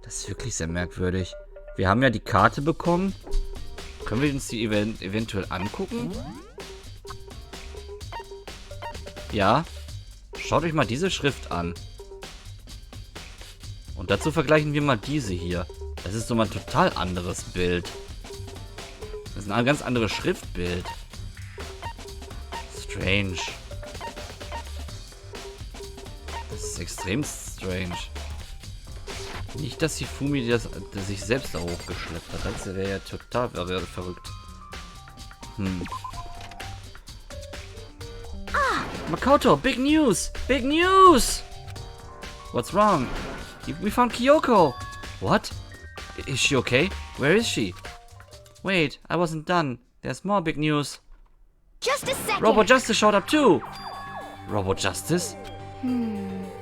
Das ist wirklich sehr merkwürdig. Wir haben ja die Karte bekommen. Können wir uns die eventuell angucken? Ja. Schaut euch mal diese Schrift an. Und dazu vergleichen wir mal diese hier. Das ist so mal ein total anderes Bild. Das ist ein ganz anderes Schriftbild. Strange. Das ist extrem strange. Nicht, dass Hifumi das sich selbst da hochgeschleppt hat. Das wäre ja total verrückt. Makoto, big news! Big news! What's wrong? We found Kyoko! What? Is she okay? Where is she? Wait, I wasn't done. There's more big news. Just a second. Robo Justice showed up too! Robo Justice?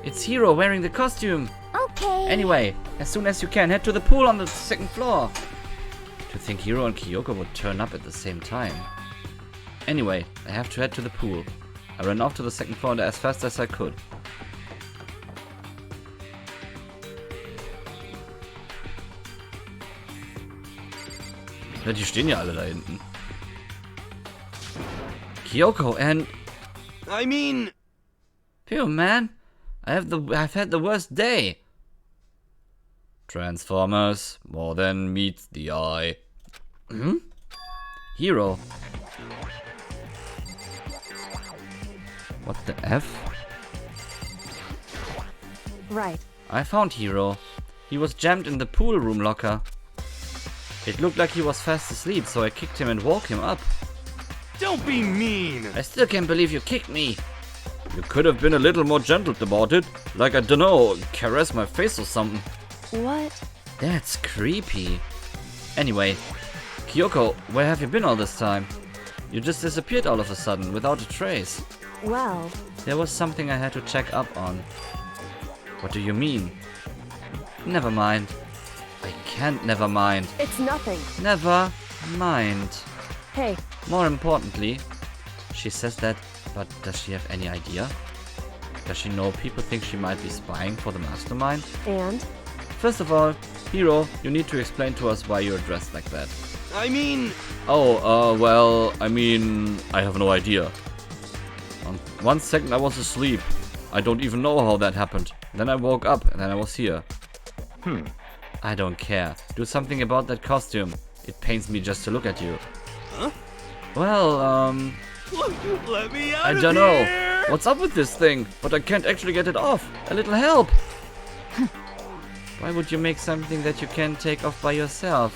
It's Hiro wearing the costume. Okay. Anyway, as soon as you can, head to the pool on the second floor. To think Hiro and Kyoko would turn up at the same time. Anyway, I have to head to the pool. I ran off to the second floor as fast as I could. Ja, die stehen ja alle da hinten. Kyoko and... I mean... Phew, man. I've had the worst day. Transformers, more than meets the eye. Hero. What the F? Right. I found Hero. He was jammed in the pool room locker. It looked like he was fast asleep, so I kicked him and woke him up. Don't be mean! I still can't believe you kicked me. You could have been a little more gentle about it. Like, I don't know, caress my face or something. What? That's creepy. Anyway, Kyoko, where have you been all this time? You just disappeared all of a sudden, without a trace. Well, There was something I had to check up on. What do you mean? Never mind. I can't never mind. it's nothing. Never mind. Hey, More importantly, she says that, but does she have any idea? Does she know people think she might be spying for the mastermind? and? First of all, Hiro, you need to explain to us why you're dressed like that. I mean... Well, I have no idea. On 1 second I was asleep. I don't even know how that happened. Then I woke up and then I was here. I don't care. Do something about that costume. It pains me just to look at you. Huh? Well, Let me out I of don't know. here! What's up with this thing? But I can't actually get it off. A little help. Why would you make something that you can't take off by yourself?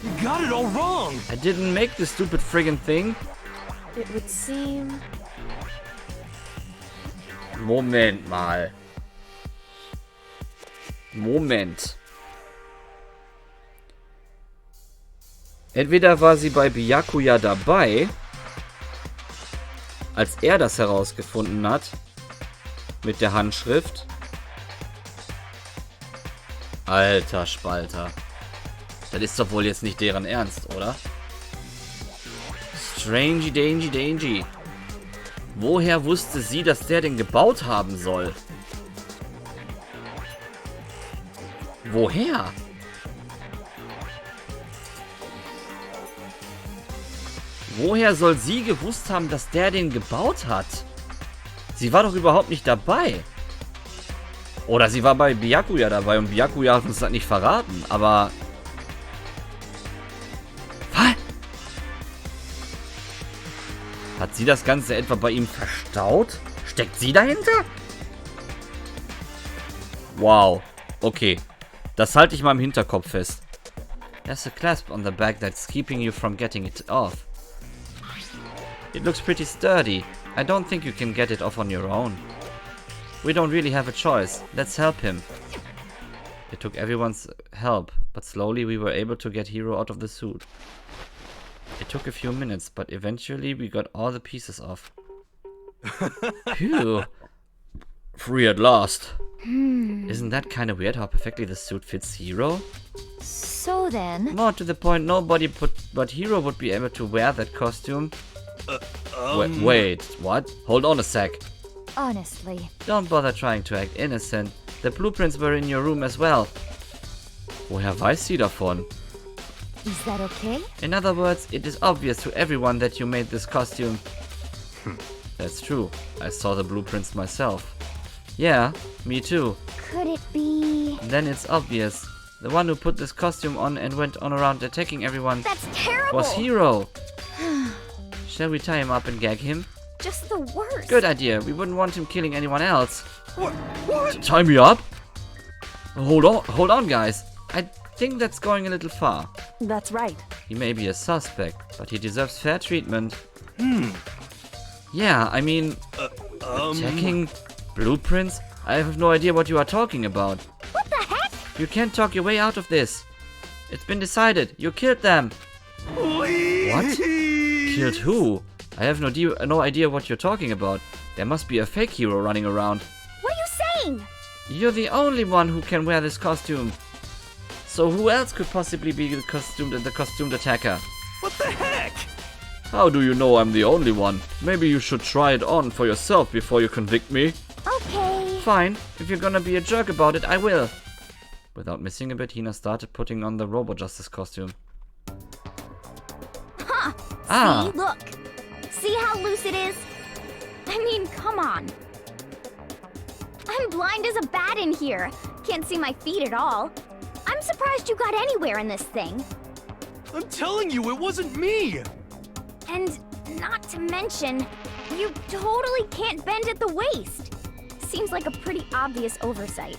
You got it all wrong! I didn't make this stupid friggin' thing. It would seem... Moment mal. Moment. Entweder war sie bei Byakuya dabei, als er das herausgefunden hat, mit der Handschrift. Alter Spalter. Das ist doch wohl jetzt nicht deren Ernst, oder? Strangey, dangy. Woher wusste sie, dass der den gebaut haben soll? Woher? Woher soll sie gewusst haben, dass der den gebaut hat? Sie war doch überhaupt nicht dabei. Oder sie war bei Byakuya dabei und Byakuya hat uns das nicht verraten, aber... Was? Hat sie das Ganze etwa bei ihm verstaut? Steckt sie dahinter? Wow. Okay. Das halte ich mal im Hinterkopf fest. There's a clasp on the back that's keeping you from getting it off. It looks pretty sturdy. I don't think you can get it off on your own. We don't really have a choice. Let's help him. It took everyone's help, but slowly we were able to get Hiro out of the suit. It took a few minutes, but eventually we got all the pieces off. Phew. Free at last. Isn't that kind of weird how perfectly the suit fits Hiro? So then... More to the point, nobody but Hiro would be able to wear that costume. Wait, what? Hold on a sec. Honestly. Don't bother trying to act innocent. The blueprints were in your room as well. Woher weiß sie davon? Is that okay? In other words, it is obvious to everyone that you made this costume. That's true. I saw the blueprints myself. Yeah, me too. Could it be... Then it's obvious. The one who put this costume on and went on around attacking everyone That's terrible! was Hero. Shall we tie him up and gag him? Just the worst. Good idea. We wouldn't want him killing anyone else. What? Tie me up? Hold on, guys. I think that's going a little far. That's right. He may be a suspect, but he deserves fair treatment. Yeah, I mean, attacking blueprints? I have no idea what you are talking about. What the heck? You can't talk your way out of this. It's been decided. You killed them. Please. What? Killed who? I have no idea what you're talking about. There must be a fake hero running around. What are you saying? You're the only one who can wear this costume. So who else could possibly be the costumed attacker? What the heck? How do you know I'm the only one? Maybe you should try it on for yourself before you convict me. Okay. Fine. If you're gonna be a jerk about it, I will. Without missing a bit, Hina started putting on the Robo Justice costume. Huh. Ah. See, look. See how loose it is? I mean, come on. I'm blind as a bat in here. Can't see my feet at all. I'm surprised you got anywhere in this thing. I'm telling you, it wasn't me. And not to mention, you totally can't bend at the waist. Seems like a pretty obvious oversight.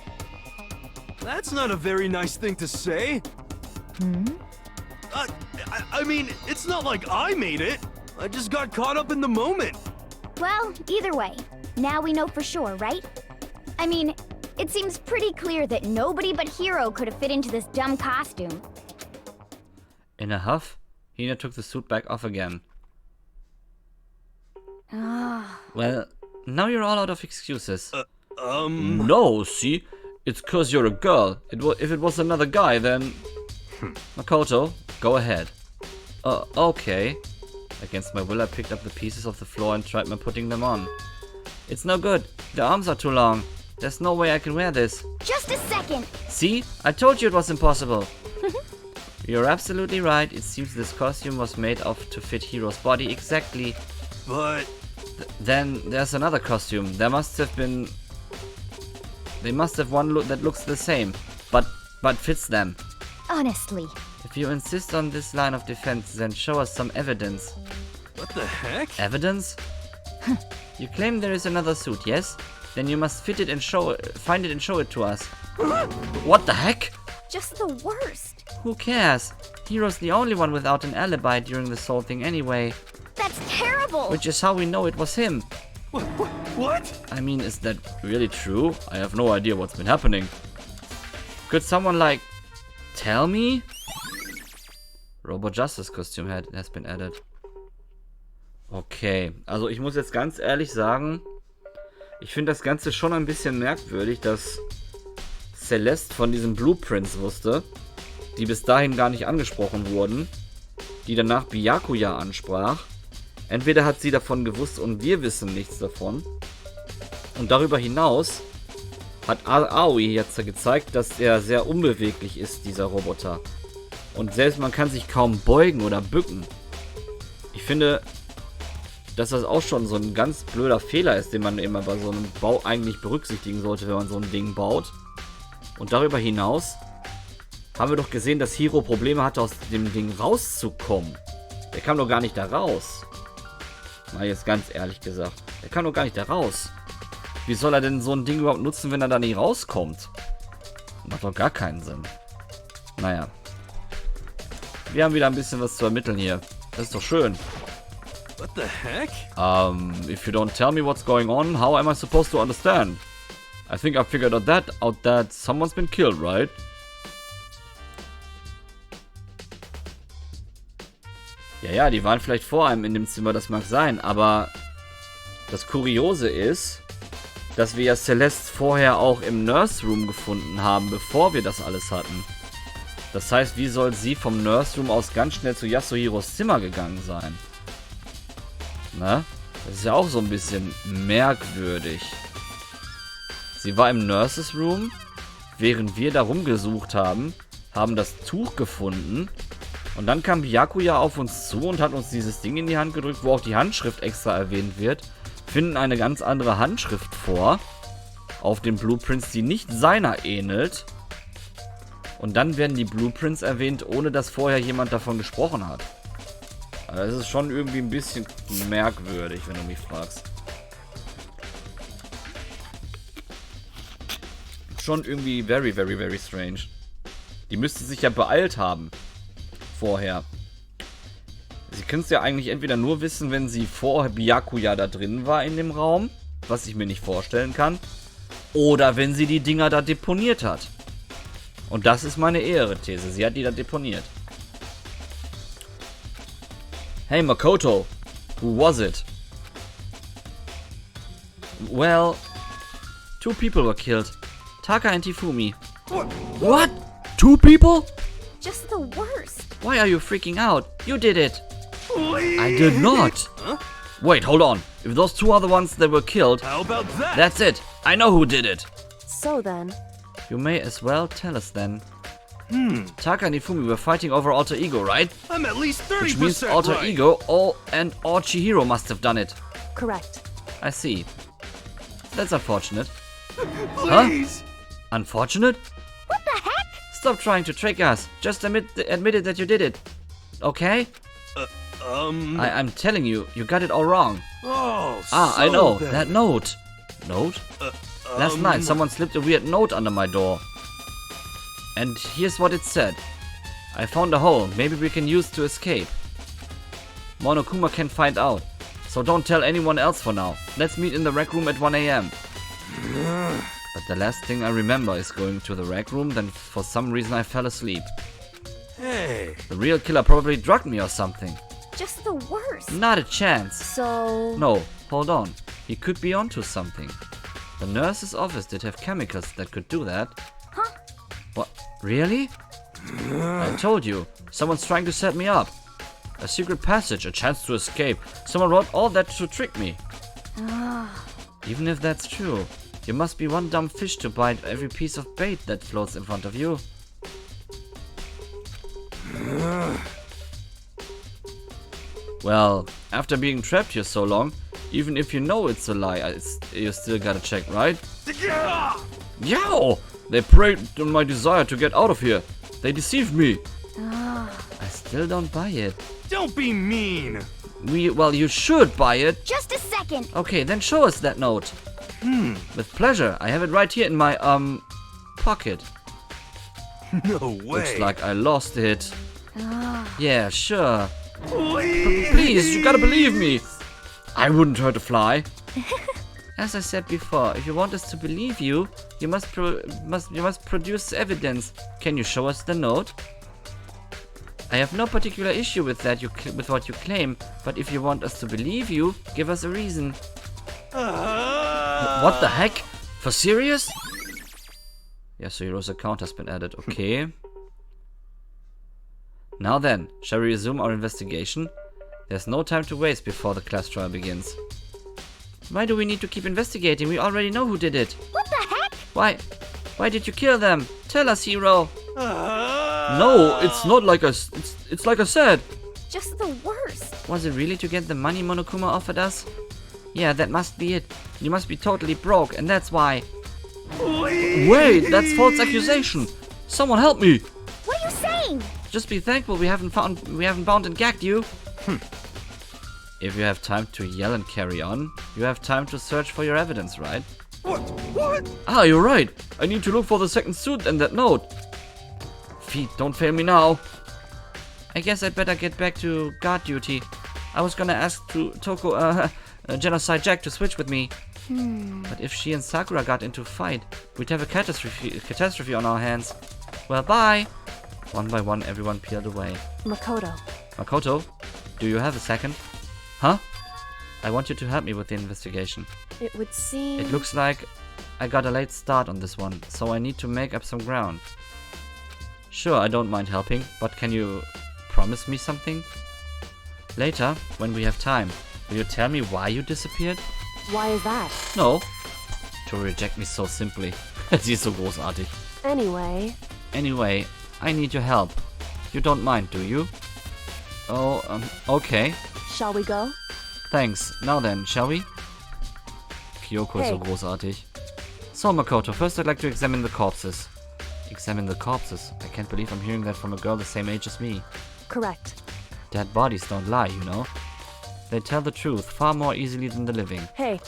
That's not a very nice thing to say. I mean, it's not like I made it. I just got caught up in the moment. Well, either way, now we know for sure, right? I mean, it seems pretty clear that nobody but Hero could have fit into this dumb costume. In a huff, Hina took the suit back off again. Well, now you're all out of excuses. No, see? It's 'cause you're a girl. If it was another guy, then... Makoto, go ahead. Okay. Against my will, I picked up the pieces of the floor and tried putting them on. It's no good. The arms are too long. There's no way I can wear this. Just a second! See? I told you it was impossible. You're absolutely right. It seems this costume was made to fit Hero's body exactly. But... Then there's another costume. They must have one that looks the same, but fits them. Honestly. If you insist on this line of defense, then show us some evidence. what the heck? Evidence? You claim there is another suit, yes? Then you must find it and show it to us. What the heck? Just the worst. Who cares? Hero's the only one without an alibi during this whole thing anyway. That's terrible! Which is how we know it was him. What? I mean, is that really true? I have no idea what's been happening. Could someone, like, tell me? Robo Justice Costume has been added. Okay, also ich muss jetzt ganz ehrlich sagen, ich finde das Ganze schon ein bisschen merkwürdig, dass Celeste von diesen Blueprints wusste, die bis dahin gar nicht angesprochen wurden, die danach Byakuya ansprach. Entweder hat sie davon gewusst und wir wissen nichts davon. Und darüber hinaus hat Aoi jetzt gezeigt, dass er sehr unbeweglich ist, dieser Roboter. Und selbst man kann sich kaum beugen oder bücken. Ich finde, dass das auch schon so ein ganz blöder Fehler ist, den man immer bei so einem Bau eigentlich berücksichtigen sollte, wenn man so ein Ding baut. Und darüber hinaus haben wir doch gesehen, dass Hiro Probleme hatte, aus dem Ding rauszukommen. Der kam doch gar nicht da raus. Mal jetzt ganz ehrlich gesagt. Der kam doch gar nicht da raus. Wie soll er denn so ein Ding überhaupt nutzen, wenn er da nicht rauskommt? Macht doch gar keinen Sinn. Naja. Wir haben wieder ein bisschen was zu ermitteln hier. Das ist doch schön. What the heck? If you don't tell me what's going on, how am I supposed to understand? I think I figured out that someone's been killed, right? Ja, die waren vielleicht vor einem in dem Zimmer, das mag sein, aber das Kuriose ist, dass wir ja Celeste vorher auch im Nurse Room gefunden haben, bevor wir das alles hatten. Das heißt, wie soll sie vom Nurse Room aus ganz schnell zu Yasuhiros Zimmer gegangen sein? Na? Das ist ja auch so ein bisschen merkwürdig. Sie war im Nurses Room, während wir da rumgesucht haben, haben das Tuch gefunden. Und dann kam Byakuya auf uns zu und hat uns dieses Ding in die Hand gedrückt, wo auch die Handschrift extra erwähnt wird. Finden eine ganz andere Handschrift vor. Auf den Blueprints, die nicht seiner ähnelt. Und dann werden die Blueprints erwähnt, ohne dass vorher jemand davon gesprochen hat. Also das ist schon irgendwie ein bisschen merkwürdig, wenn du mich fragst. Schon irgendwie very, very, very strange. Die müsste sich ja beeilt haben. Vorher. Sie können es ja eigentlich entweder nur wissen, wenn sie vor Byakuya da drin war in dem Raum. Was ich mir nicht vorstellen kann. Oder wenn sie die Dinger da deponiert hat. Und das ist meine ehere These. Sie hat die da deponiert. Hey Makoto, who was it? Well, 2 people were killed. Taka and Tifumi. What? 2 people? Just the worst. Why are you freaking out? You did it. Please. I did not. Huh? Wait, hold on. If those 2 are the ones that were killed, How about that? that's it. I know who did it. So then, You may as well tell us then. Taka and Ifumi were fighting over Alter Ego, right? I'm at least 30% Which means Alter right. Ego or Chihiro must have done it. correct. I see. That's unfortunate. Please. Unfortunate? What the heck? Stop trying to trick us. Just admit it that you did it. Okay? I'm telling you, you got it all wrong. Oh, I so know. then. That note. Note? Last night, someone slipped a weird note under my door. And here's what it said. I found a hole. Maybe we can use to escape. Monokuma can find out. So don't tell anyone else for now. Let's meet in the rec room at 1 AM. But the last thing I remember is going to the rec room, then for some reason I fell asleep. Hey. The real killer probably drugged me or something. Just the worst. Not a chance. So, No, hold on. He could be onto something. The nurse's office did have chemicals that could do that. Huh? What? Really? I told you. Someone's trying to set me up. A secret passage, a chance to escape. Someone wrote all that to trick me. Even if that's true, you must be one dumb fish to bite every piece of bait that floats in front of you. Well, after being trapped here so long, even if you know it's a lie, you still gotta check, right? Yow! They preyed on my desire to get out of here. They deceived me. I still don't buy it. Don't be mean. Well, you should buy it. Just a second. Okay, then show us that note. With pleasure. I have it right here in my, pocket. No way. Looks like I lost it. Yeah, sure. Please. Please, you gotta believe me. I wouldn't hurt a fly. As I said before, if you want us to believe you, you must produce evidence. Can you show us the note? I have no particular issue with that with what you claim, but if you want us to believe you, give us a reason. What the heck? For serious? Yasuhiro's account has been added. Okay. Now then, shall we resume our investigation? There's no time to waste before the class trial begins. Why do we need to keep investigating? We already know who did it. What the heck? Why did you kill them? Tell us, hero. No, it's not like it's like I said. Just the worst. Was it really to get the money Monokuma offered us? Yeah, that must be it. You must be totally broke, and that's why. Wait, that's false accusation. Someone help me. What are you saying? Just be thankful we haven't bound and gagged you. If you have time to yell and carry on, you have time to search for your evidence, right? What? Ah, you're right. I need to look for the second suit and that note. Feet, don't fail me now. I guess I'd better get back to guard duty. I was gonna ask Genocide Jack to switch with me. But if she and Sakura got into a fight, we'd have a catastrophe on our hands. Well, bye. One by one, everyone peeled away. Makoto. Makoto, do you have a second? Huh? I want you to help me with the investigation. It would seem... It looks like I got a late start on this one, so I need to make up some ground. Sure, I don't mind helping, but can you promise me something? Later, when we have time, will you tell me why you disappeared? Why is that? No. To reject me so simply. Sie ist so großartig. Anyway, Anyway, I need your help. You don't mind, do you? Oh, okay. Shall we go? Thanks. Now then, shall we? Kyoko ist so großartig. So, Makoto, first I'd like to examine the corpses. Examine the corpses? I can't believe I'm hearing that from a girl the same age as me. Correct. Dead bodies don't lie, you know. They tell the truth far more easily than the living. Hey.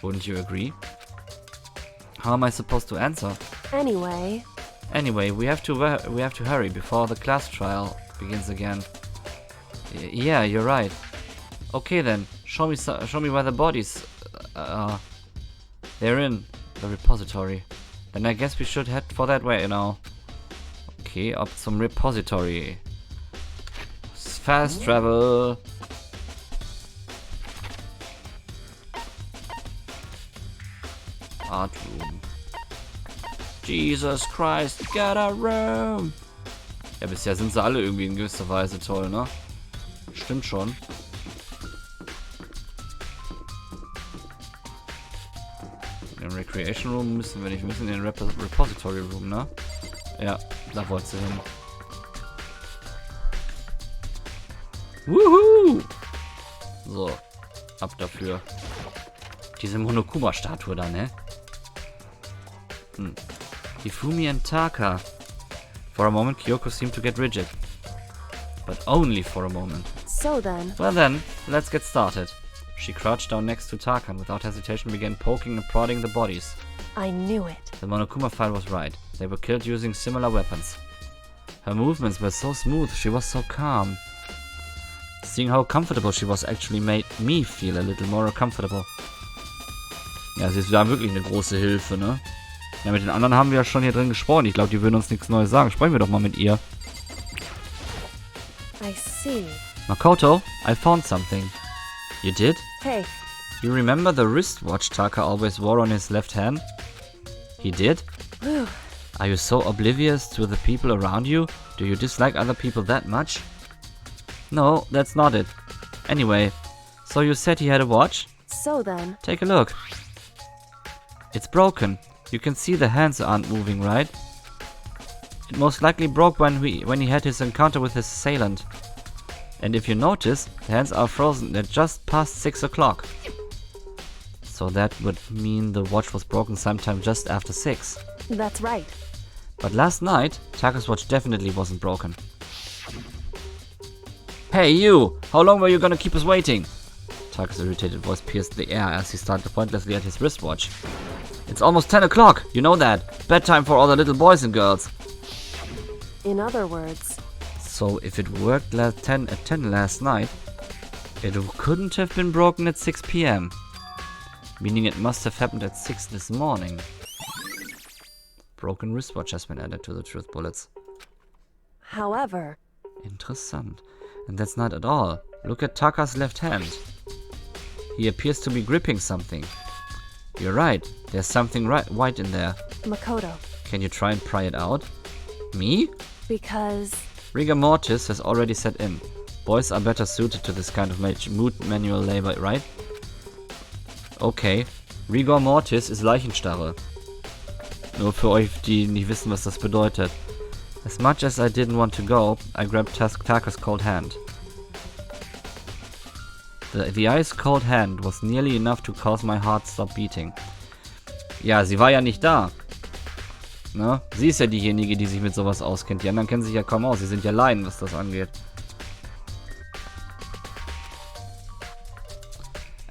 Wouldn't you agree? How am I supposed to answer? Anyway, we have to hurry before the class trial begins again. Yeah, you're right. Okay then, show me where the bodies are. They're in the repository. Then I guess we should head for that way now. Okay, up zum repository. Fast travel. Art room. Jesus Christ, get a room! Ja, bisher sind sie alle irgendwie in gewisser Weise toll, ne? Stimmt schon. In den Recreation Room müssen wir nicht, wir müssen in den Repository Room, ne? Ja, da wollt sie hin. Wuhu! So, ab dafür. Diese Monokuma-Statue da, ne? Hifumi and Taka. For a moment, Kyoko seemed to get rigid. But only for a moment. so then. Well then, let's get started. She crouched down next to Taka and without hesitation began poking and prodding the bodies. I knew it. The Monokuma file was right. They were killed using similar weapons. Her movements were so smooth, she was so calm. Seeing how comfortable she was actually made me feel a little more comfortable. Ja, sie ist da wirklich eine große Hilfe, ne? Ja, mit den anderen haben wir ja schon hier drin gesprochen. Ich glaube, die würden uns nichts Neues sagen. Sprechen wir doch mal mit ihr. I see. Makoto, I found something. You did? Hey, You remember the wristwatch Taka always wore on his left hand? He did? whew. Are you so oblivious to the people around you? Do you dislike other people that much? No, that's not it. Anyway, so you said he had a watch? So then. Take a look. It's broken. You can see the hands aren't moving, right? It most likely broke when he had his encounter with his assailant. And if you notice, the hands are frozen at just past 6 o'clock. So that would mean the watch was broken sometime just after 6. That's right. But last night, Taka's watch definitely wasn't broken. Hey you! How long were you gonna keep us waiting? Taka's irritated voice pierced the air as he started pointlessly at his wristwatch. It's almost 10 o'clock, you know that. Bedtime for all the little boys and girls. In other words, So if it worked at 10 last night, it couldn't have been broken at 6 p.m. Meaning it must have happened at 6 this morning. Broken wristwatch has been added to the truth bullets. however, Interessant. And that's not at all. Look at Taka's left hand. He appears to be gripping something. You're right, there's something white in there. Makoto, Can you try and pry it out? Me? because Rigor mortis has already set in. Boys are better suited to this kind of manual labor, right? Okay. Rigor mortis ist Leichenstarre. Nur für euch, die nicht wissen, was das bedeutet. As much as I didn't want to go, I grabbed Taka's cold hand. The ice cold hand was nearly enough to cause my heart stop beating. Ja, sie war ja nicht da. Ne? Sie ist ja diejenige, die sich mit sowas auskennt. Die anderen kennen sich ja kaum aus. Sie sind ja Laien, was das angeht.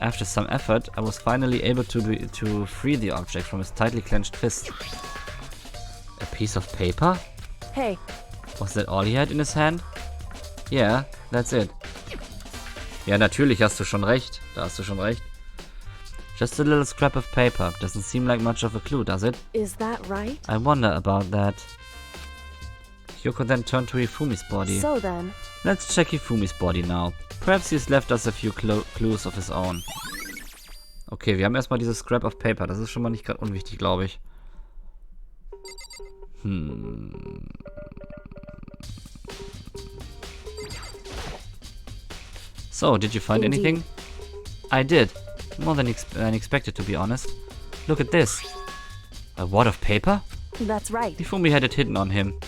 After some effort, I was finally able to free the object from his tightly clenched fist. A piece of paper? hey, Was that all he had in his hand? Yeah, that's it. Ja, natürlich hast du schon recht. Da hast du schon recht. Just a little scrap of paper. Doesn't seem like much of a clue, does it? is that right? I wonder about that. Kyoko then turned to Hifumi's body. So then. Let's check Hifumi's body now. Perhaps he's left us a few clues of his own. Okay, wir haben erstmal dieses Scrap of Paper. Das ist schon mal nicht gerade unwichtig, glaube ich. So, did you find Indeed. anything? I did. More than expected, to be honest. Look at this. A wad of paper? That's right. Hifumi had it hidden on him.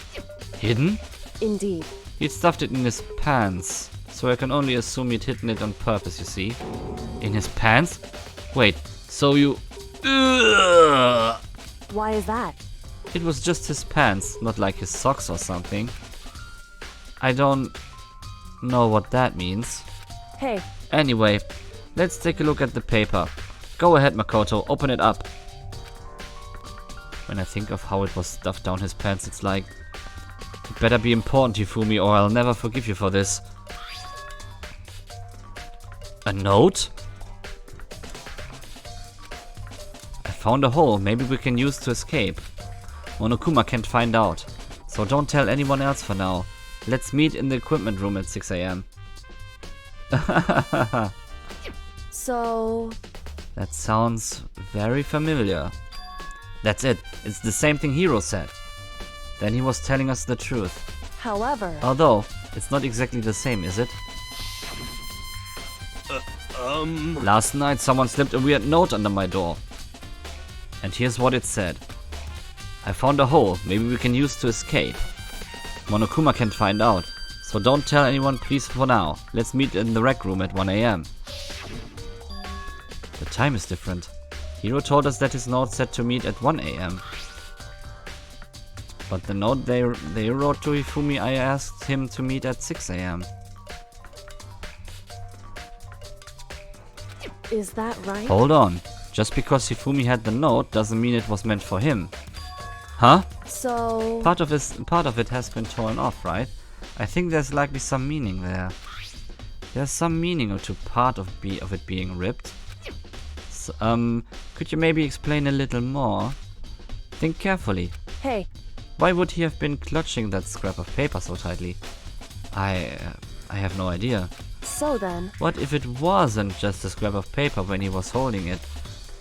Hidden? Indeed. He'd stuffed it in his pants. So I can only assume he'd hidden it on purpose, you see. In his pants? Wait, so you... Ugh! Why is that? It was just his pants, not like his socks or something. I don't know what that means. Hey, Anyway, let's take a look at the paper. Go ahead, Makoto, open it up. When I think of how it was stuffed down his pants, it's like... It better be important, Hifumi, or I'll never forgive you for this. A note? I found a hole maybe we can use to escape. Monokuma can't find out. So don't tell anyone else for now. Let's meet in the equipment room at 6 AM. so... That sounds very familiar. That's it. It's the same thing Hiro said. Then he was telling us the truth. However... Although, it's not exactly the same, is it? Last night someone slipped a weird note under my door. And here's what it said. I found a hole maybe we can use to escape. Monokuma can't find out. So don't tell anyone please for now. Let's meet in the rec room at 1 AM. The time is different. Hiro told us that his note said to meet at 1 AM. But the note they wrote to Hifumi, I asked him to meet at 6 AM. Is that right? Hold on. Just because Hifumi had the note doesn't mean it was meant for him. Huh? So... Part of it has been torn off, right? I think there's likely some meaning there. There's some meaning to part of it being ripped. So, could you maybe explain a little more? Think carefully. Hey, Why would he have been clutching that scrap of paper so tightly? I have no idea. so then... What if it wasn't just a scrap of paper when he was holding it?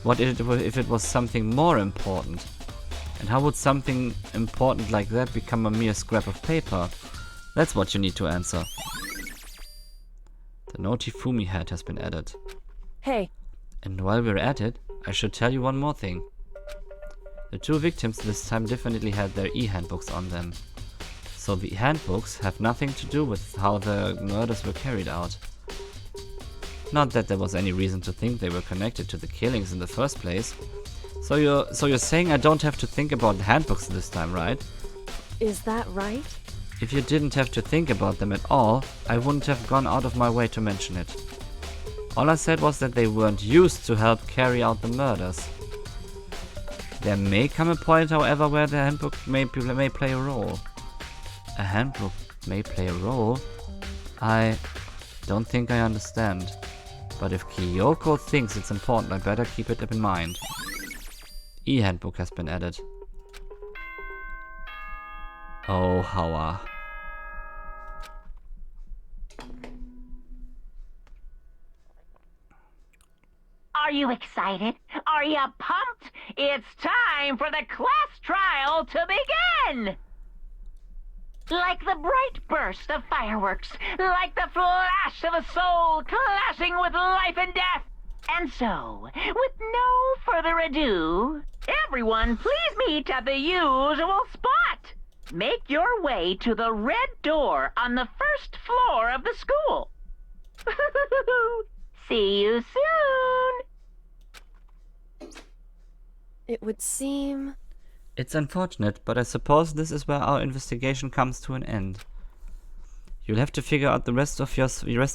What if it was something more important? And how would something important like that become a mere scrap of paper? That's what you need to answer. The note Hifumi had has been added. Hey, And while we're at it, I should tell you one more thing. The two victims this time definitely had their e-handbooks on them. So the handbooks have nothing to do with how the murders were carried out. Not that there was any reason to think they were connected to the killings in the first place. So you're saying I don't have to think about the handbooks this time, right? is that right? If you didn't have to think about them at all, I wouldn't have gone out of my way to mention it. All I said was that they weren't used to help carry out the murders. There may come a point, however, where the handbook may play a role. A handbook may play a role? I don't think I understand. But if Kyoko thinks it's important, I better keep it in mind. E-handbook has been added. Oh, Hawa. Are you excited? Are you pumped? It's time for the class trial to begin! Like the bright burst of fireworks, like the flash of a soul clashing with life and death. And so, with no further ado, everyone please meet at the usual spot. Make your way to the red door on the first floor of the school. See you soon. It would seem... It's unfortunate, but I suppose this is where our investigation comes to an end. You'll have to figure out the rest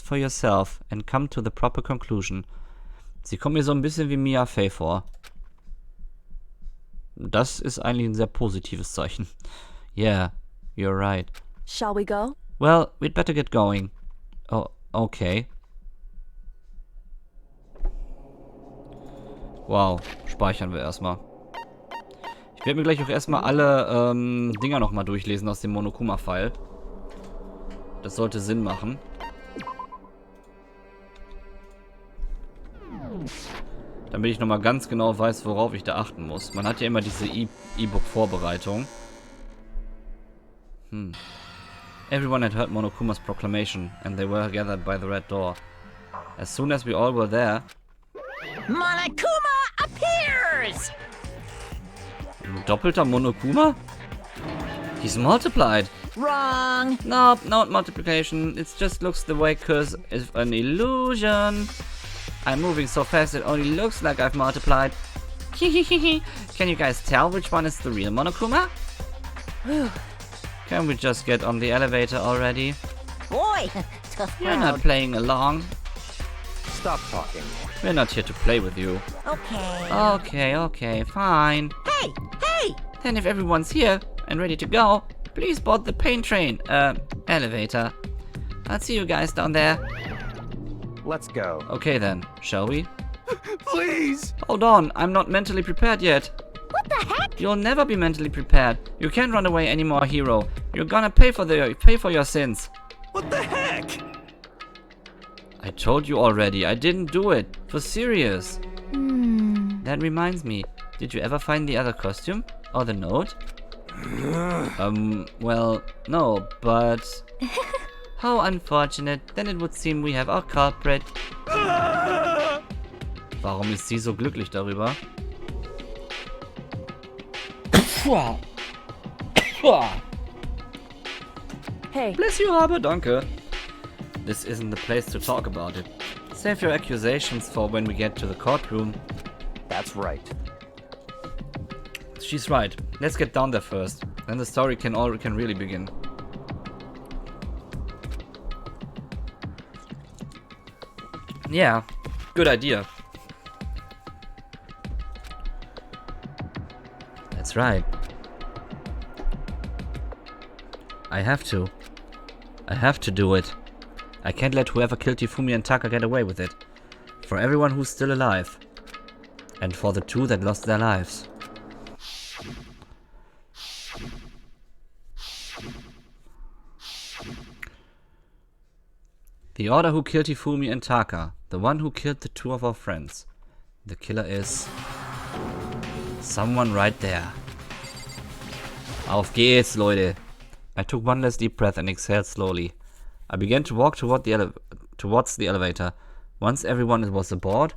for yourself and come to the proper conclusion. Sie kommt mir so ein bisschen wie Mia Fey vor. Das ist eigentlich ein sehr positives Zeichen. Yeah, you're right. Shall we go? Well, we'd better get going. Oh, okay. Wow, speichern wir erstmal. Ich werde mir gleich auch erstmal alle Dinger nochmal durchlesen aus dem Monokuma-File. Das sollte Sinn machen. Damit ich nochmal ganz genau weiß, worauf ich da achten muss. Man hat ja immer diese E-Book-Vorbereitung. Everyone had heard Monokuma's proclamation, and they were gathered by the red door. As soon as we all were there... Monokuma appears! Doppelter Monokuma? He's multiplied. Wrong. Nope, not multiplication. It just looks the way cause it's an illusion. I'm moving so fast it only looks like I've multiplied. Can you guys tell which one is the real Monokuma? Can we just get on the elevator already? Boy, tough You're not crowd. playing along. Stop talking. We're not here to play with you. Okay. Okay, fine. Hey! Then if everyone's here and ready to go, please board the pain train, elevator. I'll see you guys down there. Let's go. Okay then, shall we? Please! Hold on, I'm not mentally prepared yet. What the heck? You'll never be mentally prepared. You can't run away anymore, hero. You're gonna pay for your sins. What the heck? I told you already, I didn't do it. For serious. That reminds me, did you ever find the other costume? Or the note? Well, no, but... How unfortunate. Then it would seem we have our culprit. Warum ist sie so glücklich darüber? Hey, Bless you, Habe, danke. This isn't the place to talk about it. Save your accusations for when we get to the courtroom. That's right. She's right. Let's get down there first. Then the story can really begin. Yeah, good idea. That's right. I have to. I have to do it. I can't let whoever killed Hifumi and Taka get away with it. For everyone who's still alive. And for the two that lost their lives. The order who killed Hifumi and Taka. The one who killed the two of our friends. The killer is... someone right there. Auf geht's, Leute. I took one last deep breath and exhaled slowly. I began to walk towards the elevator. Once everyone was aboard,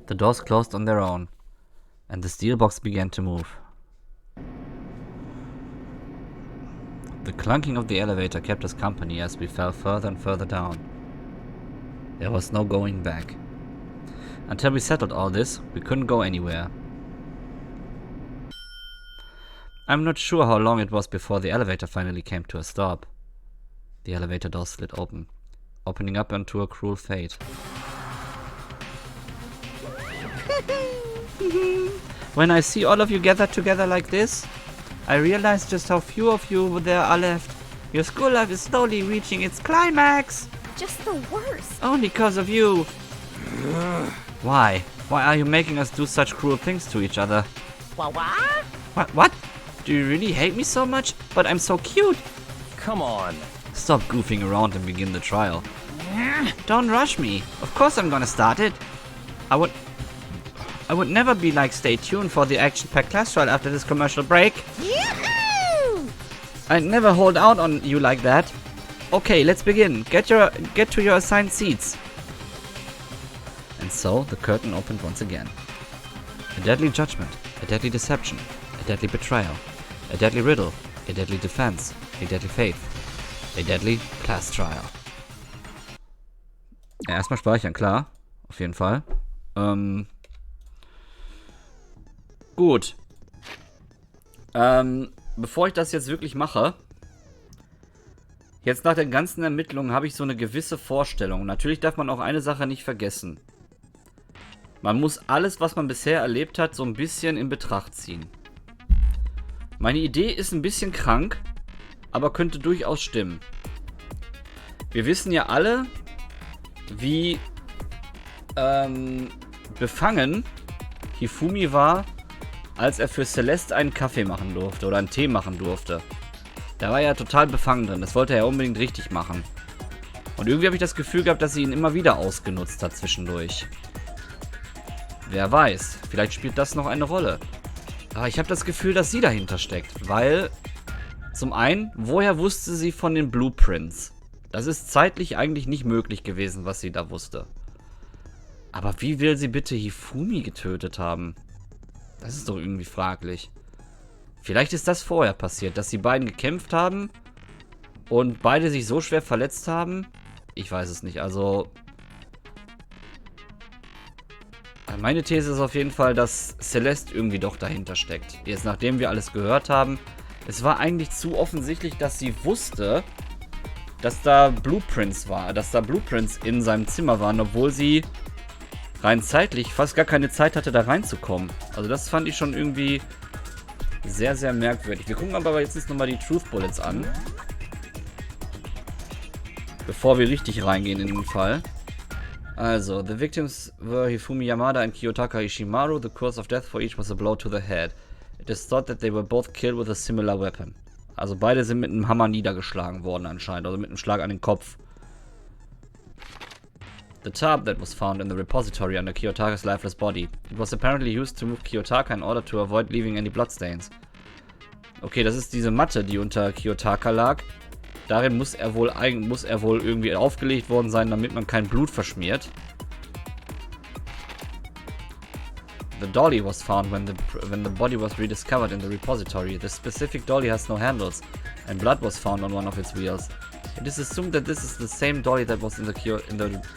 the doors closed on their own, and the steel box began to move. The clunking of the elevator kept us company as we fell further and further down. There was no going back. Until we settled all this, we couldn't go anywhere. I'm not sure how long it was before the elevator finally came to a stop. The elevator door slid open, opening up onto a cruel fate. When I see all of you gathered together like this, I realize just how few of you there are left. Your school life is slowly reaching its climax. Just the worst. Only because of you. Why? Why are you making us do such cruel things to each other? What? What? Do you really hate me so much? But I'm so cute. Come on. Stop goofing around and begin the trial. Don't rush me. Of course I'm gonna start it. I would never be like, stay tuned for the action-packed class trial after this commercial break. Yoo-hoo! I'd never hold out on you like that. Okay, let's begin. Get to your assigned seats. And so the curtain opened once again. A deadly judgment, a deadly deception, a deadly betrayal, a deadly riddle, a deadly defense, a deadly faith, a deadly class trial. Ja, erstmal speichern, klar. Auf jeden Fall. Gut. Bevor ich das jetzt wirklich mache, jetzt nach den ganzen Ermittlungen habe ich so eine gewisse Vorstellung. Natürlich darf man auch eine Sache nicht vergessen. Man muss alles, was man bisher erlebt hat, so ein bisschen in Betracht ziehen. Meine Idee ist ein bisschen krank, aber könnte durchaus stimmen. Wir wissen ja alle, wie befangen Hifumi war, als er für Celeste einen Kaffee machen durfte oder einen Tee machen durfte. Da war er total befangen drin. Das wollte er unbedingt richtig machen. Und irgendwie habe ich das Gefühl gehabt, dass sie ihn immer wieder ausgenutzt hat zwischendurch. Wer weiß, vielleicht spielt das noch eine Rolle. Aber ich habe das Gefühl, dass sie dahinter steckt. Weil, zum einen, woher wusste sie von den Blueprints? Das ist zeitlich eigentlich nicht möglich gewesen, was sie da wusste. Aber wie will sie bitte Hifumi getötet haben? Das ist doch irgendwie fraglich. Vielleicht ist das vorher passiert, dass die beiden gekämpft haben und beide sich so schwer verletzt haben. Ich weiß es nicht, also... Meine These ist auf jeden Fall, dass Celeste irgendwie doch dahinter steckt. Jetzt, nachdem wir alles gehört haben, es war eigentlich zu offensichtlich, dass sie wusste, dass da Blueprints in seinem Zimmer waren, obwohl sie rein zeitlich fast gar keine Zeit hatte, da reinzukommen. Also das fand ich schon irgendwie sehr, sehr merkwürdig. Wir gucken aber jetzt nochmal die Truth Bullets an. Bevor wir richtig reingehen in den Fall. Also, the victims were Hifumi Yamada and Kiyotaka Ishimaru. The cause of death for each was a blow to the head. It is thought that they were both killed with a similar weapon. Also beide sind mit einem Hammer niedergeschlagen worden anscheinend, also mit einem Schlag an den Kopf. The tub that was found in the repository under Kiyotakas lifeless body. It was apparently used to move Kiyotaka in order to avoid leaving any bloodstains. Okay, das ist diese Matte, die unter Kiyotaka lag. Darin muss er wohl irgendwie aufgelegt worden sein, damit man kein Blut verschmiert. The dolly was found when the body was rediscovered in the repository. The specific dolly has no handles, and blood was found on one of its wheels. It is assumed that this is the same dolly that was in the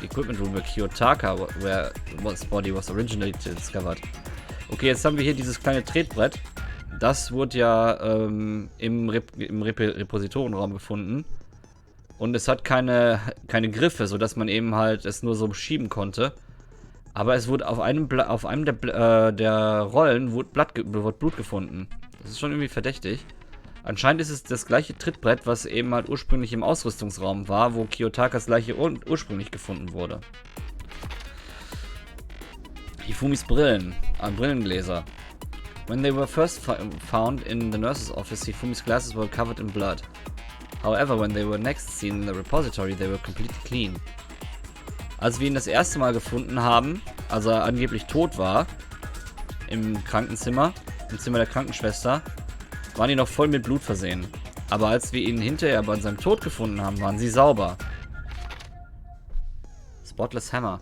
equipment room where Kiyotaka, where his body was originally discovered. Okay, jetzt haben wir hier dieses kleine Tretbrett. Das wurde ja im Repositorenraum gefunden. Und es hat keine Griffe, sodass man eben halt es nur so schieben konnte. Aber es wurde auf einem der Rollen wurde Blut gefunden. Das ist schon irgendwie verdächtig. Anscheinend ist es das gleiche Trittbrett, was eben halt ursprünglich im Ausrüstungsraum war, wo Kiyotakas Leiche ursprünglich gefunden wurde. Hifumis Brillengläser. When they were first found in the nurse's office, Hifumis glasses were covered in blood. However, when they were next seen in the repository, they were completely clean. Als wir ihn das erste Mal gefunden haben, als er angeblich tot war, im Krankenzimmer, im Zimmer der Krankenschwester, waren die noch voll mit Blut versehen. Aber als wir ihn hinterher bei seinem Tod gefunden haben, waren sie sauber. Spotless Hammer.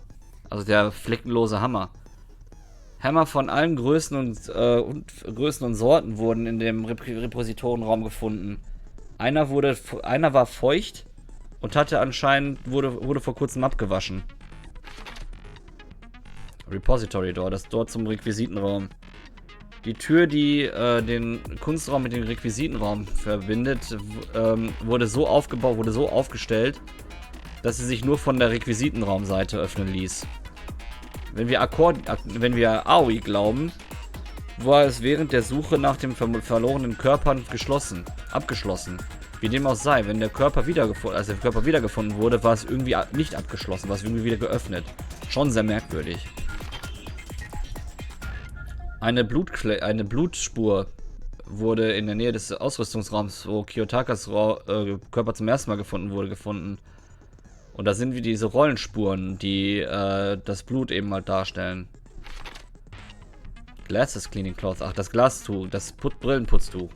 Also der fleckenlose Hammer. Hammer von allen Größen und Sorten wurden in dem Repositorenraum gefunden. Einer war feucht und wurde vor kurzem abgewaschen. Repository Door, das Door zum Requisitenraum. Die Tür, die den Kunstraum mit dem Requisitenraum verbindet, wurde so aufgestellt, dass sie sich nur von der Requisitenraumseite öffnen ließ. Wenn wir Aoi glauben, war es während der Suche nach dem verlorenen Körper abgeschlossen. Wie dem auch sei, als der Körper wiedergefunden wurde, war es irgendwie nicht abgeschlossen, war es irgendwie wieder geöffnet. Schon sehr merkwürdig. Eine Blutspur wurde in der Nähe des Ausrüstungsraums, wo Kiyotakas Körper zum ersten Mal gefunden. Und da sind wie diese Rollenspuren, die das Blut eben halt darstellen. Glasses Cleaning Cloth. Ach, das Glastuch, das Brillenputztuch.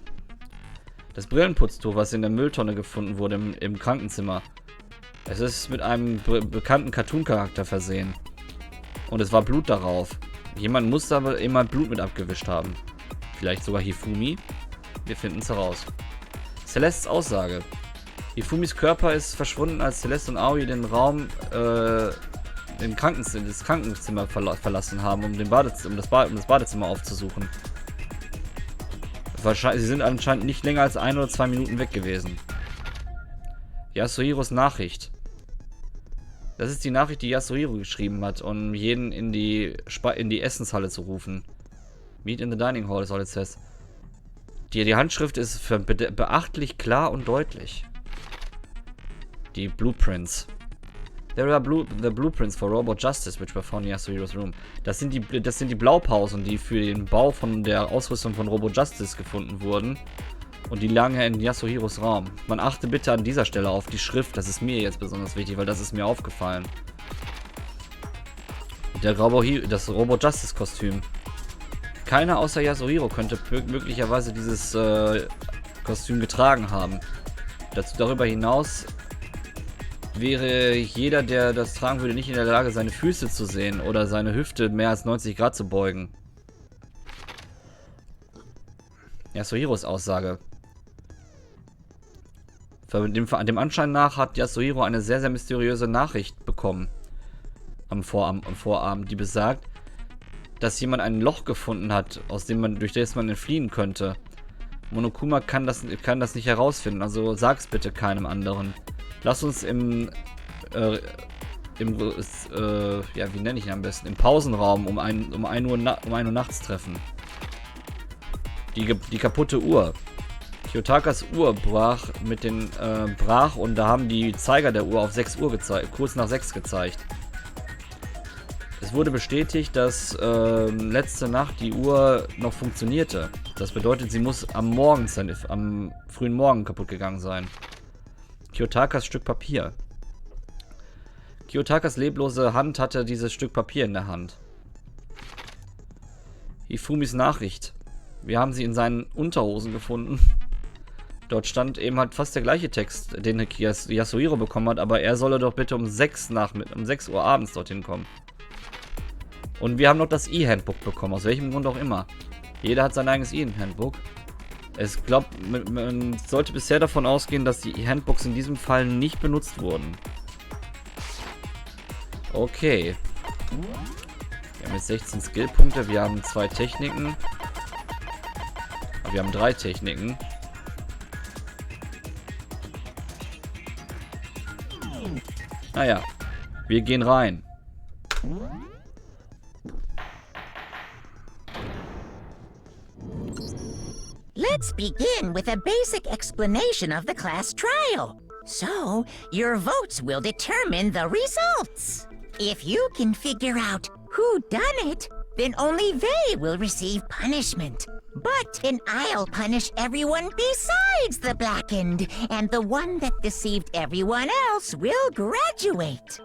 Das Brillenputztuch, was in der Mülltonne gefunden wurde im Krankenzimmer. Es ist mit einem bekannten Cartoon-Charakter versehen. Und es war Blut darauf. Jemand muss aber immer Blut mit abgewischt haben. Vielleicht sogar Hifumi. Wir finden es heraus. Celestes Aussage. Hifumis Körper ist verschwunden, als Celeste und Aoi den Raum, das Krankenzimmer verlassen haben, um das Badezimmer aufzusuchen. Sie sind anscheinend nicht länger als 1 oder 2 Minuten weg gewesen. Yasuhiros Nachricht. Das ist die Nachricht, die Yasuhiro geschrieben hat, um jeden in die Essenshalle zu rufen. Meet in the dining hall is all it says. Die Handschrift ist beachtlich klar und deutlich. Die Blueprints. There are the blueprints for Robot Justice, which were found in Yasuhiros room. Das sind die Blaupausen, die für den Bau von der Ausrüstung von Robot Justice gefunden wurden. Und die lagen ja in Yasuhiros Raum. Man achte bitte an dieser Stelle auf die Schrift. Das ist mir jetzt besonders wichtig, weil das ist mir aufgefallen. Das Robot Justice Kostüm. Keiner außer Yasuhiro könnte möglicherweise dieses Kostüm getragen haben. Darüber hinaus wäre jeder, der das tragen würde, nicht in der Lage, seine Füße zu sehen oder seine Hüfte mehr als 90 Grad zu beugen. Yasuhiros Aussage. Dem Anschein nach hat Yasuhiro eine sehr, sehr mysteriöse Nachricht bekommen. Am Vorabend, die besagt, dass jemand ein Loch gefunden hat, durch das man entfliehen könnte. Monokuma kann das nicht herausfinden, also sag's bitte keinem anderen. Lass uns ja, wie nenne ich ihn am besten? Im Pausenraum um 1 Uhr nachts treffen. Die kaputte Uhr. Kyotakas Uhr brach und da haben die Zeiger der Uhr auf 6 Uhr gezeigt, kurz nach 6 gezeigt. Es wurde bestätigt, dass letzte Nacht die Uhr noch funktionierte. Das bedeutet, sie muss am frühen Morgen kaputt gegangen sein. Kyotakas Stück Papier. Kyotakas leblose Hand hatte dieses Stück Papier in der Hand. Hifumis Nachricht. Wir haben sie in seinen Unterhosen gefunden. Dort stand eben halt fast der gleiche Text, den Yasuhiro bekommen hat, aber er solle doch bitte um 6 Uhr abends dorthin kommen. Und wir haben noch das E-Handbook bekommen, aus welchem Grund auch immer. Jeder hat sein eigenes E-Handbook. Man sollte bisher davon ausgehen, dass die E-Handbooks in diesem Fall nicht benutzt wurden. Okay. Wir haben jetzt 16 Skillpunkte, wir haben 2 Techniken. Wir haben 3 Techniken. Naja, wir gehen rein. Let's begin with a basic explanation of the class trial. So, your votes will determine the results. If you can figure out who done it, then only they will receive punishment. But then I'll punish everyone besides the blackened, and the one that deceived everyone else will graduate.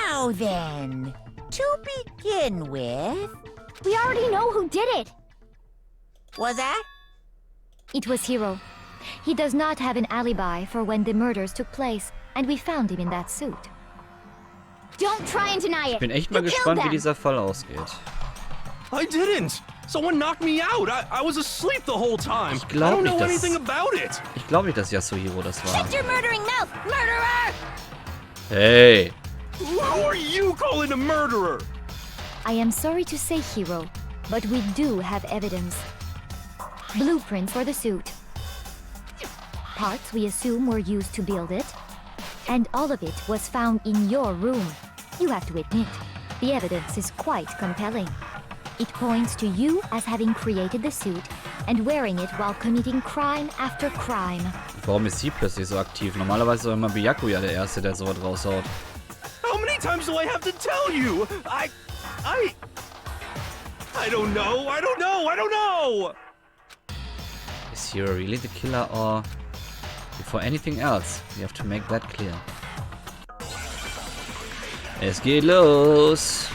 Now then, to begin with... We already know who did it. Was that? It was Hiro. He does not have an alibi for when the murders took place, and we found him in that suit. Don't try and deny it. Ich bin echt mal gespannt, wie dieser Fall ausgeht. I didn't! Someone knocked me out! I was asleep the whole time! Ich glaube I don't nicht, know anything about it! Ich glaube nicht, dass Yasuhiro das war. Shut your murdering mouth, murderer! Hey! Who are you calling a murderer? I am sorry to say, Hiro, but we do have evidence. Blueprints for the suit. Parts we assume were used to build it. And all of it was found in your room. You have to admit, the evidence is quite compelling. It points to you as having created the suit and wearing it while committing crime after crime. Warum ist sie plötzlich so aktiv? Normalerweise ist immer Byakuya der Erste, der sowas raushaut. How many times do I have to tell you? I don't know, I don't know! Is Hiro really the killer, or before anything else, we have to make that clear. Es geht los!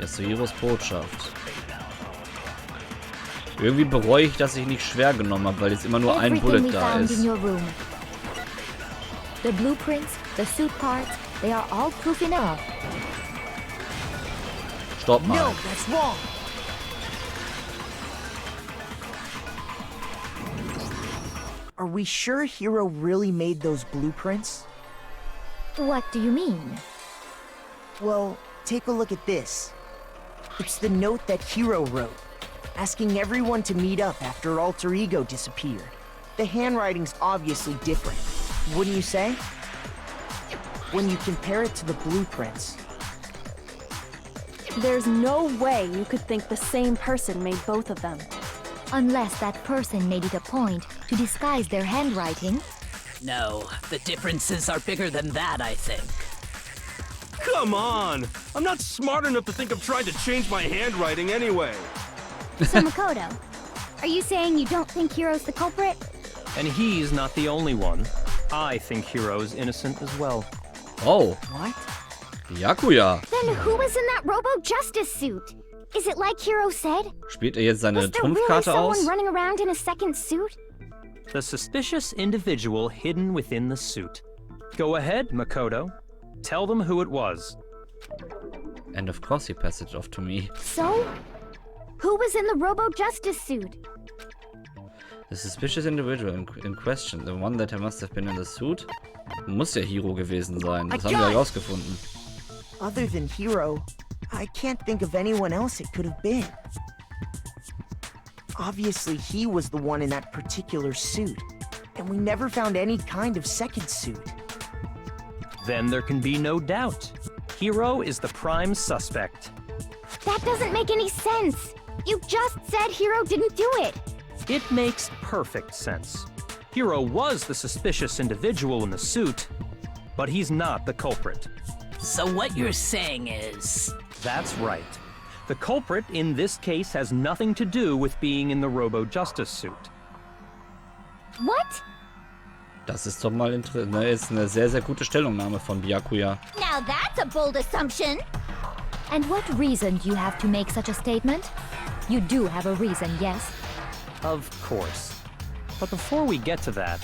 Yasuhiros Botschaft. Irgendwie bereue ich, dass ich nicht schwer genommen habe, weil jetzt immer nur ein Bullet da ist. The blueprints, the suit parts, they are all proof enough. Stopp mal. No, that's wrong. Are we sure Hiro really made those blueprints? What do you mean? Well, take a look at this. It's the note that Hiro wrote, asking everyone to meet up after Alter Ego disappeared. The handwriting's obviously different, wouldn't you say? When you compare it to the blueprints. There's no way you could think the same person made both of them. Unless that person made it a point to disguise their handwriting. No, the differences are bigger than that, I think. Come on! I'm not smart enough to think of trying to change my handwriting anyway. So Makoto, are you saying you don't think Hiro's the culprit? And he's not the only one. I think Hiro's innocent as well. Oh. What? Byakuya. Then who was in that Robo-Justice suit? Is it like Hiro said? Spielt jetzt seine Was there really Trumpfkarte someone aus? running around in a second suit? The suspicious individual hidden within the suit. Go ahead, Makoto. Tell them who it was. And of course he passed it off to me. So, Who was in the Robo-Justice suit? The suspicious individual in question, the one that must have been in the suit, muss ja Hiro gewesen sein. Das haben wir herausgefunden. Other than Hiro, I can't think of anyone else it could have been. Obviously, he was the one in that particular suit, and we never found any kind of second suit. Then there can be no doubt. Hiro is the prime suspect. That doesn't make any sense. You just said Hiro didn't do it. It makes perfect sense. Hiro was the suspicious individual in the suit, but he's not the culprit. So what you're saying is... That's right. The culprit in this case has nothing to do with being in the Robo-Justice suit. What? Das ist doch mal interessant. Ist eine sehr, sehr gute Stellungnahme von Byakuya. Now that's a bold assumption. And what reason do you have to make such a statement? You do have a reason, yes? Of course. But before we get to that,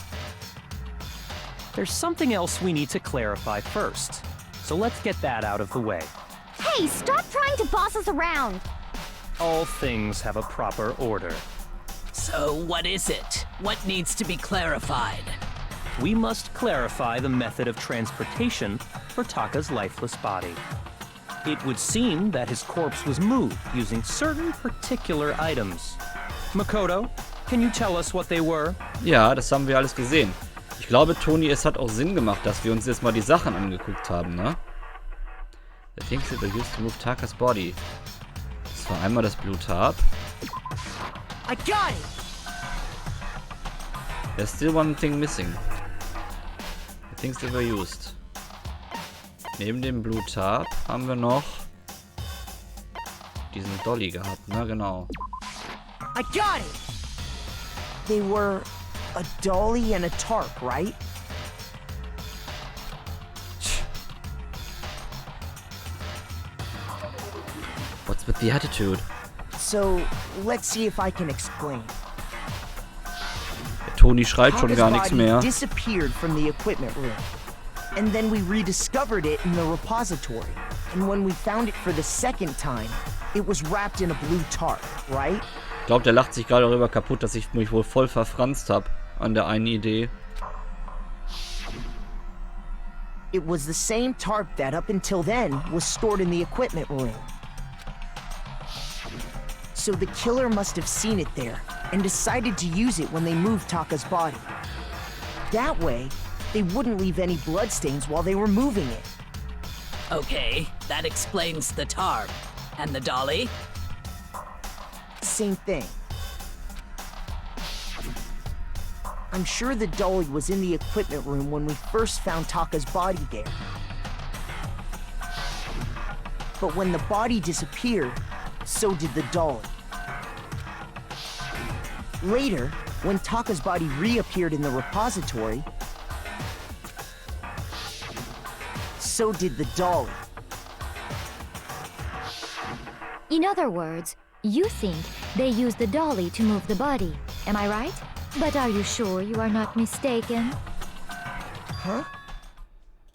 there's something else we need to clarify first. So let's get that out of the way. Hey, stop trying to boss us around. All things have a proper order. So what is it? What needs to be clarified? We must clarify the method of transportation for Taka's lifeless body. It would seem that his corpse was moved using certain particular items. Makoto, can you tell us what they were? Ja, das haben wir alles gesehen. Ich glaube, Toni, es hat auch Sinn gemacht, dass wir uns jetzt mal die Sachen angeguckt haben, ne? The things that were used to move Taka's body. Das war einmal das Blue Tarp. I got it! There's still one thing missing. The things that were used. Neben dem Blue Tarp haben wir noch diesen Dolly gehabt, ne? Genau. I got it! They were a dolly and a tarp, right? What's with the attitude? So, let's see if I can explain. Toni schreit schon gar nichts Taka's body mehr. disappeared from the equipment room. And then we rediscovered it in the repository. And when we found it for the second time, it was wrapped in a blue tarp, right? Ich glaube, der lacht sich gerade darüber kaputt, dass ich mich wohl voll verfranst habe an der einen Idee. It was the same tarp that, up until then, was stored in the equipment room. So the killer must have seen it there, and decided to use it when they moved Taka's body. That way, they wouldn't leave any bloodstains while they were moving it. Okay, that explains the tarp. And the dolly? Same thing. I'm sure the dolly was in the equipment room when we first found Taka's body there. But when the body disappeared, so did the dolly. Later, when Taka's body reappeared in the repository, so did the dolly. In other words, you think they used the dolly to move the body. Am I right? But are you sure you are not mistaken? Huh?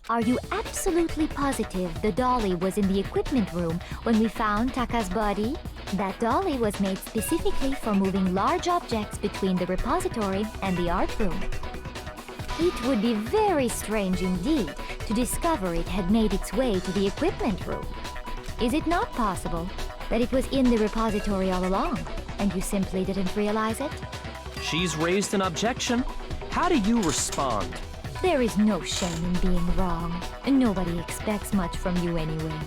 Are you absolutely positive the dolly was in the equipment room when we found Taka's body? That dolly was made specifically for moving large objects between the repository and the art room. It would be very strange indeed to discover it had made its way to the equipment room. Is it not possible that it was in the repository all along, and you simply didn't realize it? She's raised an objection. How do you respond? There is no shame in being wrong. Nobody expects much from you anyway.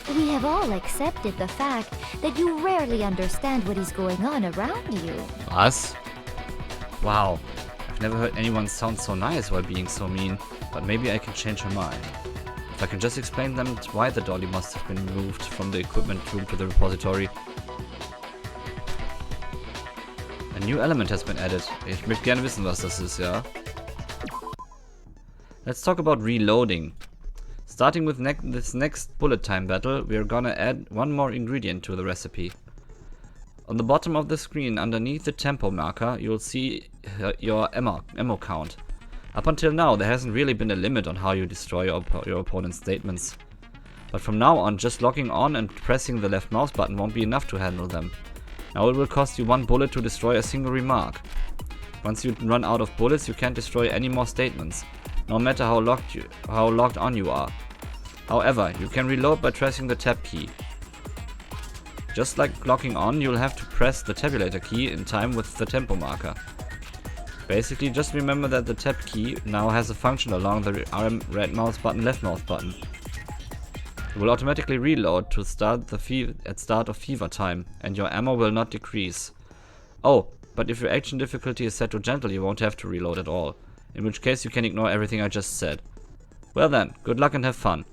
We have all accepted the fact that you rarely understand what is going on around you. Was? Wow. I've never heard anyone sound so nice while being so mean, but maybe I can change her mind. If I can just explain them why the dolly must have been moved from the equipment room to the repository. A new element has been added. Ich möchte gerne wissen, was das ist, ja. Let's talk about reloading. Starting with this next bullet time battle, we are gonna add one more ingredient to the recipe. On the bottom of the screen, underneath the tempo marker, you'll see your ammo count. Up until now, there hasn't really been a limit on how you destroy your opponent's statements. But from now on, just logging on and pressing the left mouse button won't be enough to handle them. Now it will cost you 1 bullet to destroy a single remark. Once you run out of bullets, you can't destroy any more statements, no matter how logged on you are. However, you can reload by pressing the tab key. Just like locking on, you'll have to press the tabulator key in time with the tempo marker. Basically, just remember that the tab key now has a function along the right mouse button, left mouse button. It will automatically reload to start at start of fever time, and your ammo will not decrease. Oh, but if your action difficulty is set to gentle, you won't have to reload at all, in which case you can ignore everything I just said. Well then, good luck and have fun.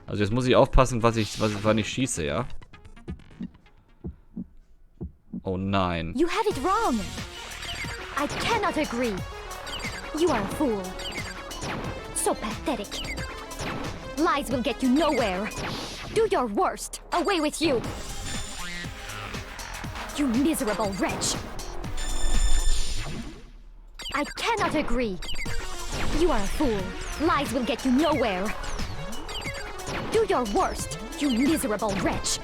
Also jetzt muss ich aufpassen, wann ich schieße, ja? Oh nein. You have it wrong. I cannot agree. You are a fool. So pathetic. Lies will get you nowhere. Do your worst. Away with you. You miserable wretch. I cannot agree. You are a fool. Lies will get you nowhere. Do your worst, you miserable wretch.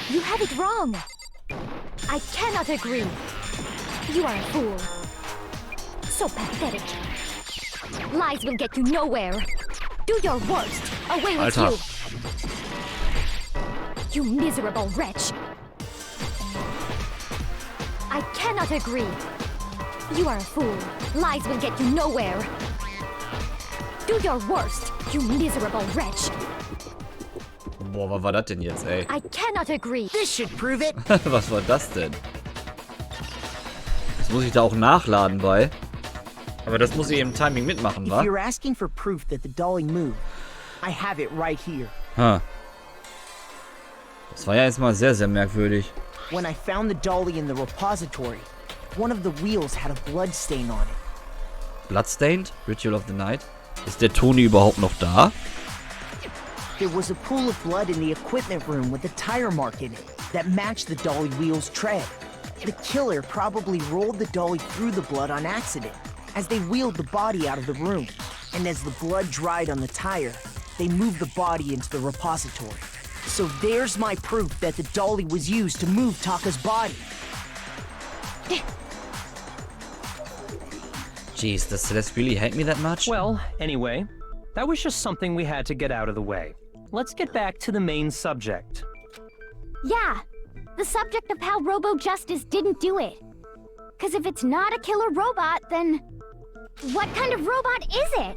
You have it wrong. I cannot agree. You are a fool. So pathetic. Lies will get you nowhere. Do your worst. Away with Alter. you. You miserable wretch. I cannot agree. You are a fool. Lies will get you nowhere. Do your worst, you miserable wretch. Boah, was war das denn jetzt, ey? I cannot agree. This should prove it. Was war das denn? Das muss ich da auch nachladen bei. Aber das muss ich im Timing mitmachen, wa? If you're asking for proof that the dolly moved, I have it right here. Ha. Das war ja jetzt mal sehr, sehr merkwürdig. When I found the dolly in the repository, one of the wheels had a blood stain on it. Bloodstained? Ritual of the Night? Ist der Toni überhaupt noch da? There was a pool of blood in the equipment room with a tire mark in it that matched the dolly wheel's tread. The killer probably rolled the dolly through the blood on accident as they wheeled the body out of the room. And as the blood dried on the tire, they moved the body into the repository. So there's my proof that the dolly was used to move Taka's body. Jeez, does Celeste really hate me that much? Well, anyway, that was just something we had to get out of the way. Let's get back to the main subject. Yeah, the subject of how Robo-Justice didn't do it. Because if it's not a killer robot, then what kind of robot is it?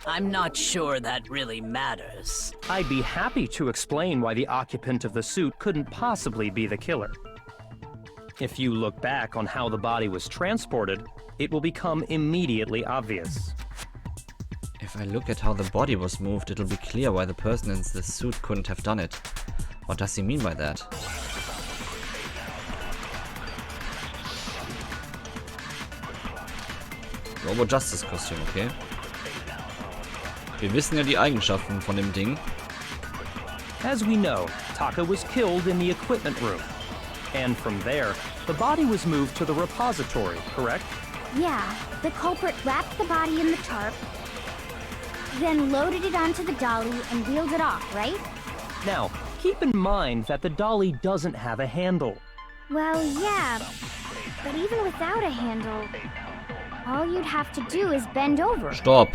I'm not sure that really matters. I'd be happy to explain why the occupant of the suit couldn't possibly be the killer. If you look back on how the body was transported, it will become immediately obvious. If I look at how the body was moved, it'll be clear why the person in the suit couldn't have done it. What does he mean by that? Robo-Justice-Kostüm, okay. Wir wissen ja die Eigenschaften von dem Ding. As we know, Taka was killed in the equipment room. And from there, the body was moved to the repository, correct? Yeah, the culprit wrapped the body in the tarp, then loaded it onto the dolly and wheeled it off, right? Now, keep in mind that the dolly doesn't have a handle. Well, yeah, but even without a handle, all you'd have to do is bend over. Stopp!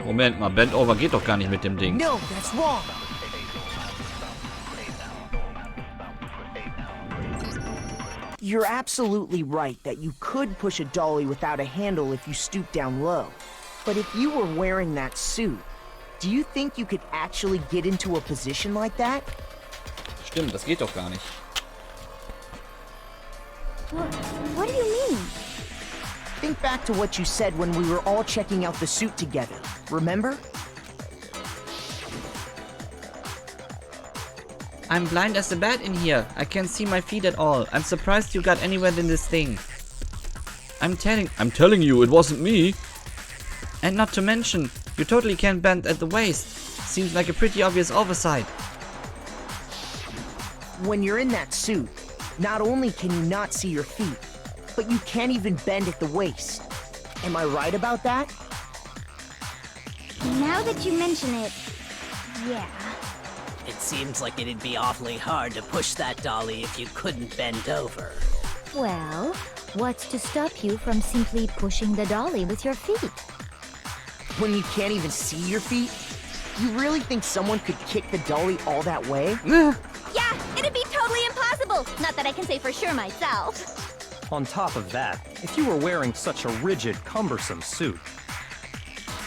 Moment mal, Bend Over geht doch gar nicht mit dem Ding. No, that's wrong. You're absolutely right that you could push a dolly without a handle if you stoop down low. But if you were wearing that suit, do you think you could actually get into a position like that? Stimmt, das geht doch gar nicht. What do you mean? Think back to what you said when we were all checking out the suit together, remember? I'm blind as a bat in here. I can't see my feet at all. I'm surprised you got anywhere in this thing. I'm telling you, it wasn't me. And not to mention, you totally can't bend at the waist. Seems like a pretty obvious oversight. When you're in that suit, not only can you not see your feet, but you can't even bend at the waist. Am I right about that? Now that you mention it, yeah. It seems like it'd be awfully hard to push that dolly if you couldn't bend over. Well, what's to stop you from simply pushing the dolly with your feet? When you can't even see your feet? You really think someone could kick the dolly all that way? Yeah, it'd be totally impossible. Not that I can say for sure myself. On top of that, if you were wearing such a rigid, cumbersome suit,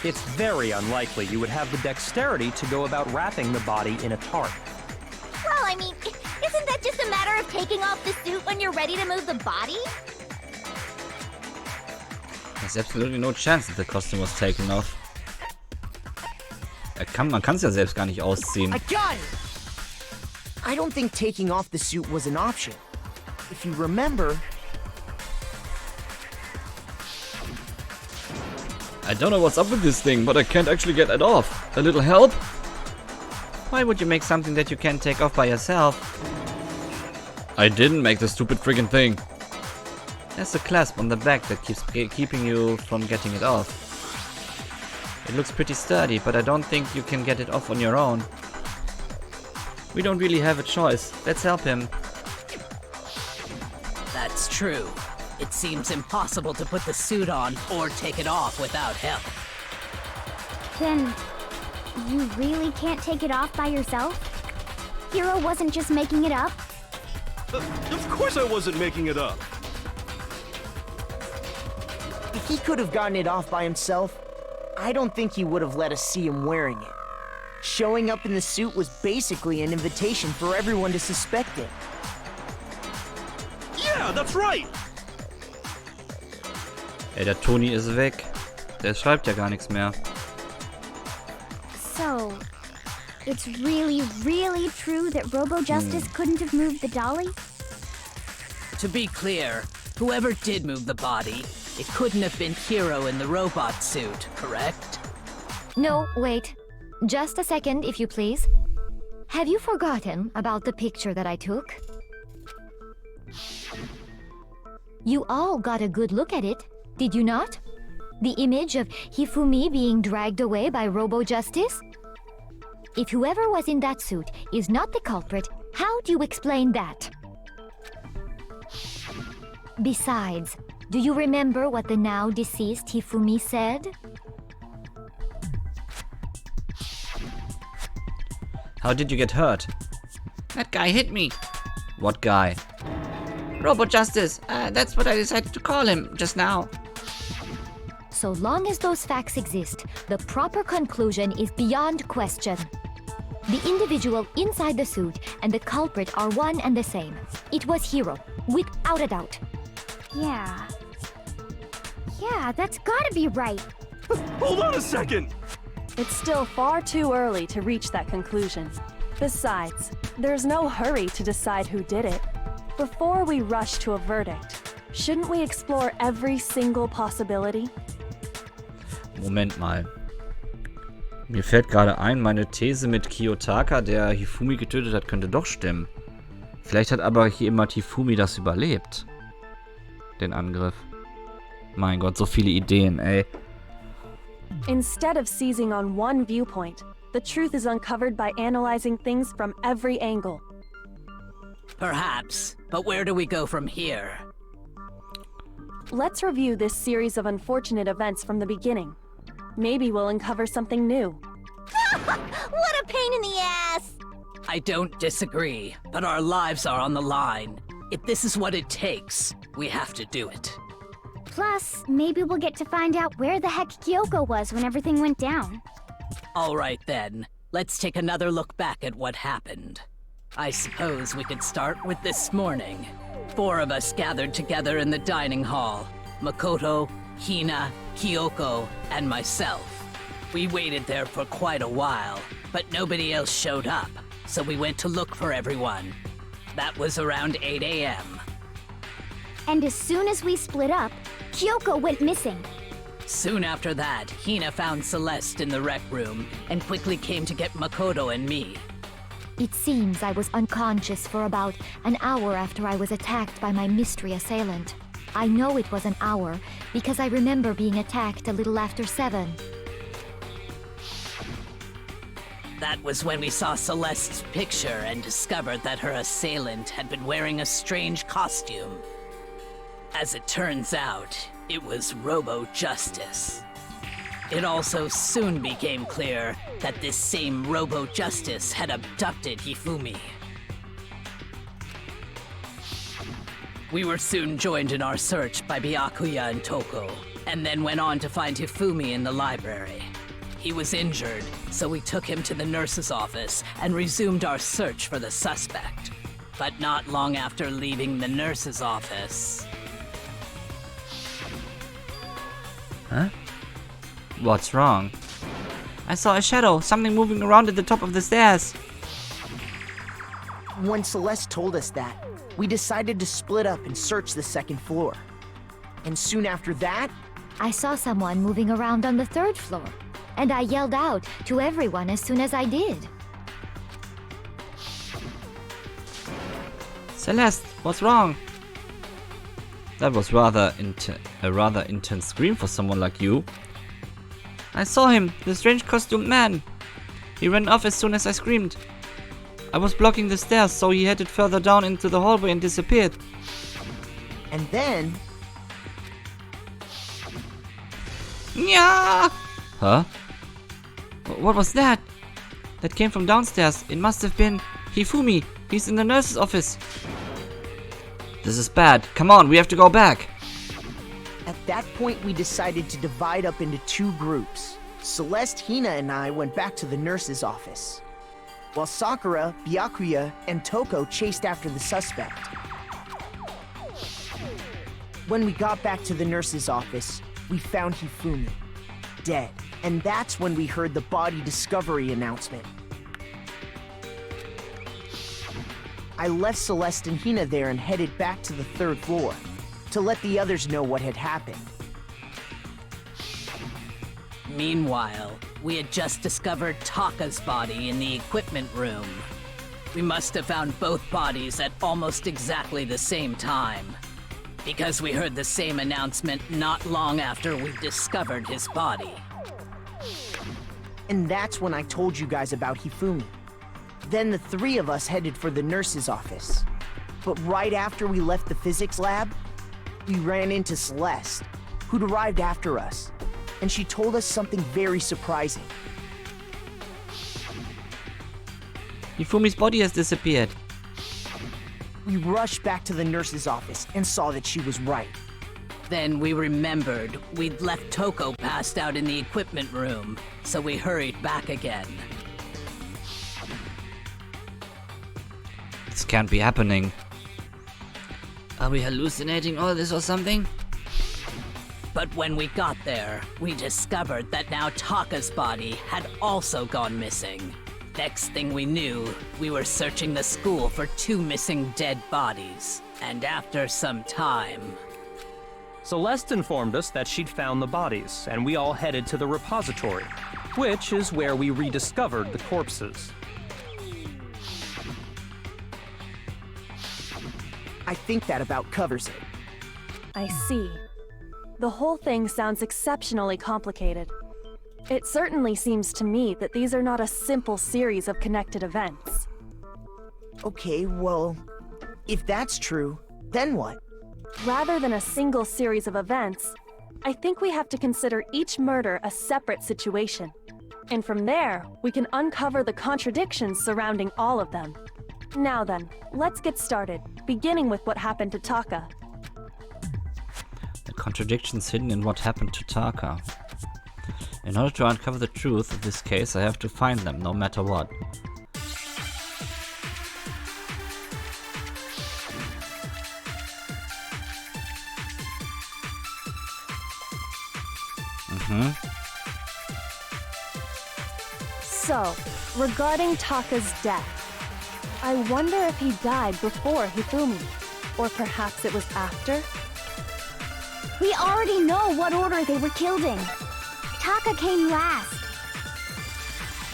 it's very unlikely you would have the dexterity to go about wrapping the body in a tarp. Well, I mean, isn't that just a matter of taking off the suit when you're ready to move the body? There's absolutely no chance that the costume was taken off. Man kann es ja selbst gar nicht ausziehen. I got it! I don't think taking off the suit was an option. If you remember... I don't know what's up with this thing, but I can't actually get it off. A little help? Why would you make something that you can't take off by yourself? I didn't make the stupid friggin' thing. There's a clasp on the back that keeps keeping you from getting it off. It looks pretty sturdy, but I don't think you can get it off on your own. We don't really have a choice. Let's help him. That's true. It seems impossible to put the suit on or take it off without help. Then, you really can't take it off by yourself? Hero wasn't just making it up? Of course I wasn't making it up. If he could have gotten it off by himself, I don't think he would have let us see him wearing it. Showing up in the suit was basically an invitation for everyone to suspect it. Yeah, that's right! Ey, der Toni ist weg. Der schreibt ja gar nichts mehr. So, it's really, really true that Robo-Justice couldn't have moved the dolly? To be clear, whoever did move the body, it couldn't have been Hero in the robot suit, correct? No, wait. Just a second, if you please. Have you forgotten about the picture that I took? You all got a good look at it, did you not? The image of Hifumi being dragged away by Robo-Justice? If whoever was in that suit is not the culprit, how do you explain that? Besides, do you remember what the now deceased Hifumi said? How did you get hurt? That guy hit me. What guy? Robo-Justice. That's what I decided to call him just now. So long as those facts exist, the proper conclusion is beyond question. The individual inside the suit and the culprit are one and the same. It was Hero, without a doubt. Yeah. Yeah, that's gotta be right. Hold on a second! It's still far too early to reach that conclusion. Besides, there's no hurry to decide who did it. Before we rush to a verdict, shouldn't we explore every single possibility? Moment mal. Mir fällt gerade ein, meine These mit Kiyotaka, der Hifumi getötet hat, könnte doch stimmen. Vielleicht hat aber hier immer Hifumi das überlebt. Den Angriff. Mein Gott, so viele Ideen, ey. Instead of seizing on one viewpoint, the truth is uncovered by analyzing things from every angle. Perhaps, but where do we go from here? Let's review this series of unfortunate events from the beginning. Maybe we'll uncover something new. What a pain in the ass! I don't disagree, but our lives are on the line. If this is what it takes, we have to do it. Plus, maybe we'll get to find out where the heck Kyoko was when everything went down. All right then, let's take another look back at what happened. I suppose we could start with this morning. 4 of us gathered together in the dining hall. Makoto, Hina, Kyoko, and myself. We waited there for quite a while, but nobody else showed up, so we went to look for everyone. That was around 8 a.m. And as soon as we split up, Kyoko went missing. Soon after that, Hina found Celeste in the rec room and quickly came to get Makoto and me. It seems I was unconscious for about an hour after I was attacked by my mystery assailant. I know it was an hour because I remember being attacked a little after 7. That was when we saw Celeste's picture and discovered that her assailant had been wearing a strange costume. As it turns out, it was Robo-Justice. It also soon became clear that this same Robo-Justice had abducted Hifumi. We were soon joined in our search by Byakuya and Toko, and then went on to find Hifumi in the library. He was injured, so we took him to the nurse's office and resumed our search for the suspect. But not long after leaving the nurse's office... Huh? What's wrong? I saw a shadow, something moving around at the top of the stairs. When Celeste told us that, we decided to split up and search the second floor. And soon after that, I saw someone moving around on the 3rd floor, and I yelled out to everyone as soon as I did. Celeste, what's wrong? That was a rather intense scream for someone like you. I saw him, the strange costumed man. He ran off as soon as I screamed. I was blocking the stairs, so he headed further down into the hallway and disappeared. and then... Yeah! Huh? What was that? That came from downstairs. It must have been Hifumi. He's in the nurse's office. This is bad. Come on, we have to go back. At that point, we decided to divide up into two groups. Celeste, Hina, and I went back to the nurse's office, while Sakura, Byakuya, and Toko chased after the suspect. When we got back to the nurse's office, we found Hifumi, dead. And that's when we heard the body discovery announcement. I left Celeste and Hina there and headed back to the 3rd floor to let the others know what had happened. Meanwhile, we had just discovered Taka's body in the equipment room. We must have found both bodies at almost exactly the same time, because we heard the same announcement not long after we discovered his body. And that's when I told you guys about Hifumi. Then the three of us headed for the nurse's office. But right after we left the physics lab, we ran into Celeste, who'd arrived after us. And she told us something very surprising. Hifumi's body has disappeared. We rushed back to the nurse's office and saw that she was right. Then we remembered we'd left Toko passed out in the equipment room, so we hurried back again. This can't be happening. Are we hallucinating all this or something? But when we got there, we discovered that now Taka's body had also gone missing. Next thing we knew, we were searching the school for 2 missing dead bodies. And after some time... Celeste informed us that she'd found the bodies, and we all headed to the repository, which is where we rediscovered the corpses. I think that about covers it. I see. The whole thing sounds exceptionally complicated. It certainly seems to me that these are not a simple series of connected events. Okay, well, if that's true, then what? Rather than a single series of events, I think we have to consider each murder a separate situation. And from there, we can uncover the contradictions surrounding all of them. Now then, let's get started, beginning with what happened to Taka. The contradictions hidden in what happened to Taka. In order to uncover the truth of this case, I have to find them, no matter what. So, regarding Taka's death, I wonder if he died before Hifumi, or perhaps it was after? We already know what order they were killed in. Taka came last.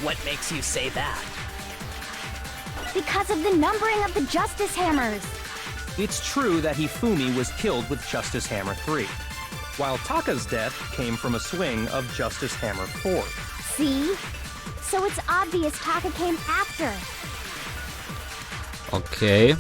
What makes you say that? Because of the numbering of the Justice Hammers. It's true that Hifumi was killed with Justice Hammer 3, while Taka's death came from a swing of Justice Hammer 4. See? so it's obvious Taka came after. Okay.